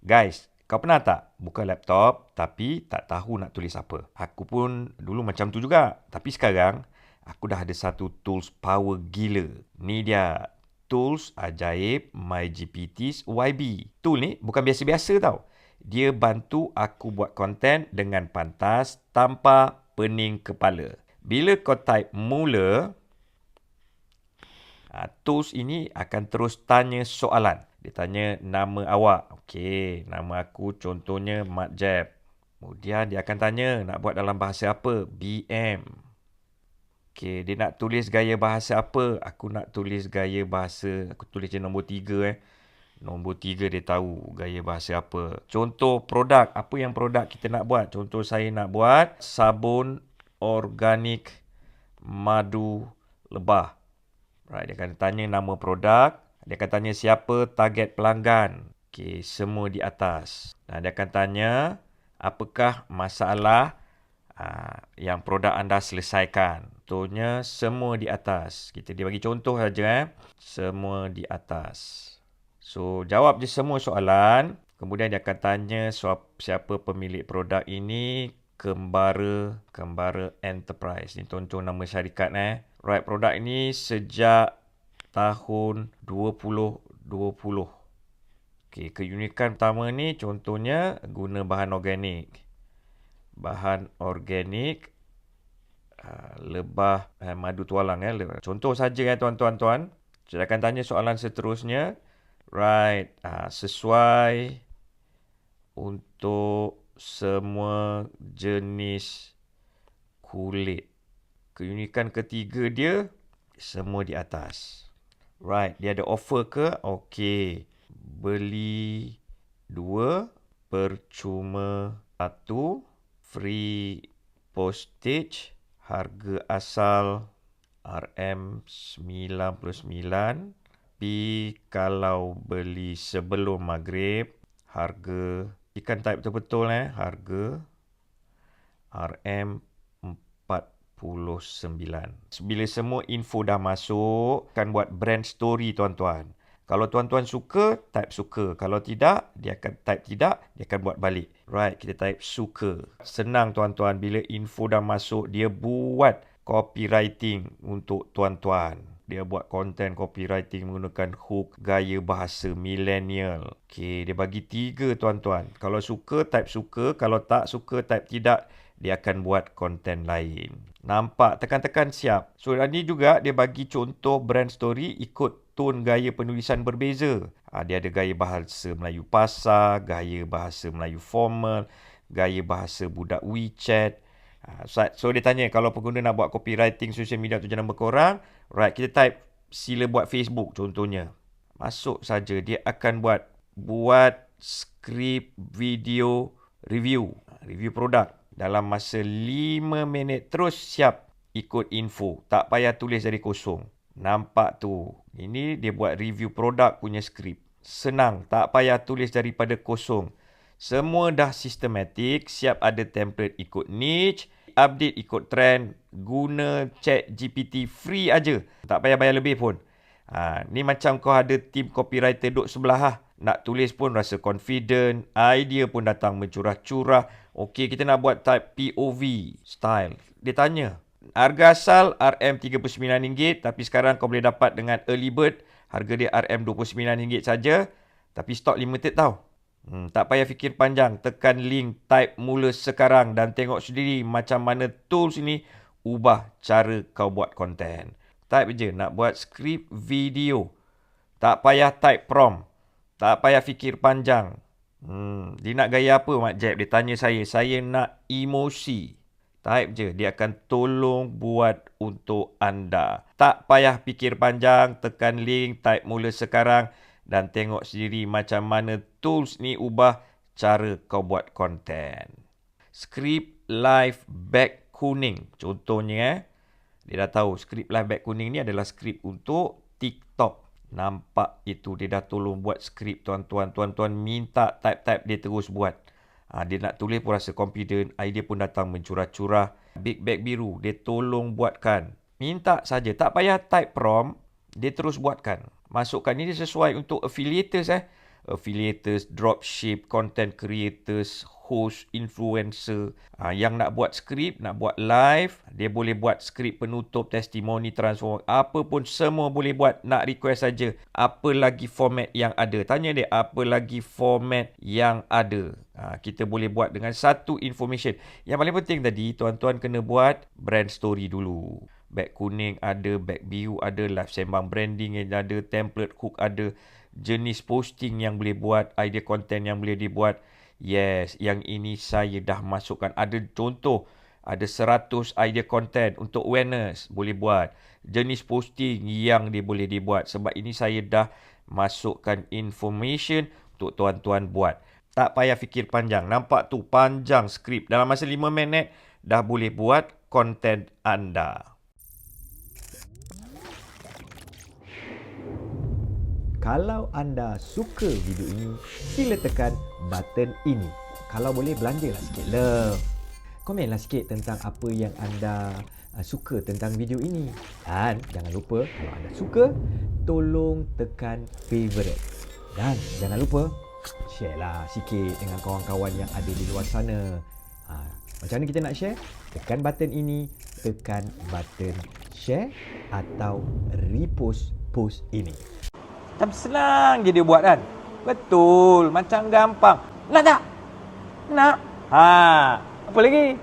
Guys, kau pernah tak buka laptop tapi tak tahu nak tulis apa? Aku pun dulu macam tu juga. Tapi sekarang, aku dah ada satu tools power gila. Ni dia, tools ajaib MyGPT's YB. Tool ni bukan biasa-biasa tau. Dia bantu aku buat konten dengan pantas tanpa pening kepala. Bila kau type mula, tools ini akan terus tanya soalan. Dia tanya nama awak. Okey, nama aku contohnya Mat Jeb. Kemudian dia akan tanya nak buat dalam bahasa apa? BM. Okey, dia nak tulis gaya bahasa apa? Aku nak tulis gaya bahasa, aku tulis je nombor 3 Nombor 3 dia tahu gaya bahasa apa. Contoh produk, apa yang produk kita nak buat? Contoh saya nak buat sabun organik madu lebah. Right, dia akan tanya nama produk. Dia akan tanya siapa target pelanggan. Okey, semua di atas. Dan dia akan tanya apakah masalah yang produk anda selesaikan. Contohnya semua di atas. Dia bagi contoh saja. Semua di atas. So, jawab je semua soalan. Kemudian dia akan tanya siapa pemilik produk ini. Kembara Enterprise. Ini contoh nama syarikat. Right, produk ini sejak tahun 2020. Okey, keunikan pertama ni contohnya guna bahan organik. Bahan organik lebah madu tualang. Contoh saja tuan-tuan. Saya akan tanya soalan seterusnya. Right, sesuai untuk semua jenis kulit. Keunikan ketiga dia, semua di atas. Right, dia ada offer ke? Okey, beli 2 percuma 1, free postage, harga asal RM99. Tapi kalau beli sebelum maghrib, harga, ikan type betul-betul harga RM49. Bila semua info dah masuk, akan buat brand story tuan-tuan. Kalau tuan-tuan suka, type suka. Kalau tidak, dia akan type tidak, dia akan buat balik. Right, kita type suka. Senang tuan-tuan, bila info dah masuk, dia buat copywriting untuk tuan-tuan. Dia buat konten copywriting menggunakan hook gaya bahasa millennial. Okey, dia bagi 3 tuan-tuan. Kalau suka, type suka. Kalau tak suka, type tidak. Dia akan buat konten lain. Nampak? Tekan-tekan siap. So, ini juga dia bagi contoh brand story ikut tone gaya penulisan berbeza. Dia ada gaya bahasa Melayu pasar, gaya bahasa Melayu formal, gaya bahasa budak WeChat. So, dia tanya kalau pengguna nak buat copywriting social media tu jangan berkorang. Right, kita type sila buat Facebook contohnya. Masuk saja, dia akan buat skrip video review produk. Dalam masa 5 minit terus siap ikut info. Tak payah tulis dari kosong. Nampak tu. Ini dia buat review produk punya skrip. Senang. Tak payah tulis daripada kosong. Semua dah sistematik. Siap ada template ikut niche. Update ikut trend. Guna ChatGPT free aja. Tak payah bayar lebih pun. Ni macam kau ada tim copywriter duduk sebelah. Nak tulis pun rasa confident. Idea pun datang mencurah-curah. Okey, kita nak buat type POV style. Dia tanya, harga asal RM39, tapi sekarang kau boleh dapat dengan early bird. Harga dia RM29 saja, tapi stok limited tau. Tak payah fikir panjang. Tekan link, type mula sekarang dan tengok sendiri macam mana tools ini ubah cara kau buat konten. Type je, nak buat skrip video. Tak payah type prompt. Tak payah fikir panjang. Dia nak gaya apa, Mak Jeb? Dia tanya saya. Saya nak emosi. Type je. Dia akan tolong buat untuk anda. Tak payah fikir panjang. Tekan link. Type mula sekarang. Dan tengok sendiri macam mana tools ni ubah cara kau buat konten. Skrip live back kuning. Contohnya, dia dah tahu skrip live back kuning ni adalah skrip untuk TikTok. Nampak itu, dia dah tolong buat skrip tuan-tuan. Tuan-tuan minta type-type, dia terus buat. Dia nak tulis pun rasa confident. Idea pun datang mencurah-curah. Big bag biru, dia tolong buatkan. Minta saja, tak payah type prompt. Dia terus buatkan. Masukkan, ini sesuai untuk affiliators. affiliators, dropship, content creators, host, influencer. Yang nak buat skrip, nak buat live, dia boleh buat skrip penutup, testimoni, transform, apa pun semua boleh buat. Nak request saja. Apa lagi format yang ada? Tanya dia, apa lagi format yang ada? Kita boleh buat dengan satu information. Yang paling penting tadi, tuan-tuan kena buat brand story dulu. Beg kuning ada, beg biru ada, live sembang branding yang ada, template hook ada, jenis posting yang boleh buat, idea content yang boleh dibuat. Yes, yang ini saya dah masukkan. Ada contoh, ada 100 idea content untuk awareness boleh buat. Jenis posting yang boleh dibuat. Sebab ini saya dah masukkan information untuk tuan-tuan buat. Tak payah fikir panjang. Nampak tu panjang skrip. Dalam masa 5 minit dah boleh buat konten anda. Kalau anda suka video ini, sila tekan button ini. Kalau boleh, belanjalah sikit love. Komenlah sikit tentang apa yang anda suka tentang video ini. Dan jangan lupa, kalau anda suka, tolong tekan favorite. Dan jangan lupa, share lah sikit dengan kawan-kawan yang ada di luar sana. Macam mana kita nak share? Tekan button ini, tekan button share atau repost post ini. Macam senang je dia buat kan? Betul, macam gampang. Nak tak? Nak. Apa lagi?